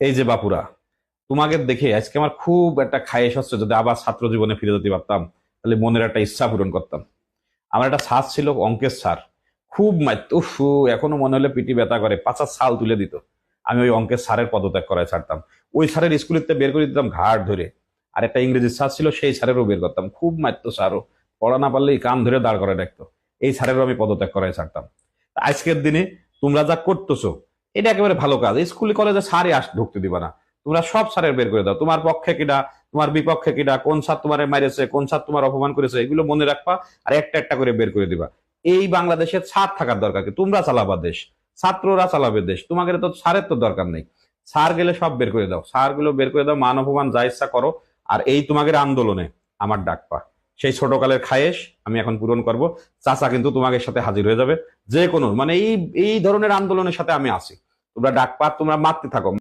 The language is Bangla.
এই যে বাপুরা, তোমাকে দেখে আজকে আমার খুব একটা খায়েশ হচ্ছে, যদি আবার ছাত্র জীবনে ফিরে যেতে পারতাম তাহলে মনের একটা ইচ্ছা পূরণ করতাম। আমার একটা স্যার ছিল, অঙ্কের স্যার। খুব মারত, উফ, এখনো মনে হলে পিটি ব্যথা করে, পাঁচা ছাল তুলে দিত। আমি ওই অঙ্কের স্যারের পদত্যাগ করায় ছাড়তাম। ওই স্যারের স্কুলেতে বের করে দিতাম ঘাট ধরে। আর একটা ইংরেজি স্যার ছিল, সেই স্যারেরও বের করতাম। খুব মারতো স্যারও, পড়া না পারলেই কান ধরে দাঁড় করে রাখতো। এই স্যারেরও আমি পদত্যাগ করায় ছাড়তাম। আজকের দিনে তোমরা যা করতেছো, এটা একেবারে ভালো কাজ। স্কুলে কলেজে স্যারই ঢুকতে দিবা না। তোমরা সব স্যারের বের করে দাও, তোমার পক্ষে কিনা, তোমার বিপক্ষে কিনা, কোন স্যার তোমার মাইরেছে, কোন স্যার তোমার অপমান করেছে, এগুলো মনে রাখবা। আর একটা একটা করে বের করে দিবা। এই বাংলাদেশে ছাত্র থাকার দরকার কি? তোমরা চালাবা দেশ, ছাত্ররা চালাবে দেশ, তোমাদের তো স্যারের তো দরকার নেই। স্যার গেলে সব বের করে দাও, স্যার গুলো বের করে দাও, মান অপমান যা ইচ্ছা করো। আর এই তোমাদের আন্দোলনে আমার ডাকপা, সেই ছোটকালের খায়েশ আমি এখন পূরণ করব। চাচা কিন্তু তোমাদের সাথে হাজির হয়ে যাবে, যে কোনো মানে এই এই ধরনের আন্দোলনের সাথে আমি আছি। তোমরা ডাকপা, তোমরা মারতে থাকো।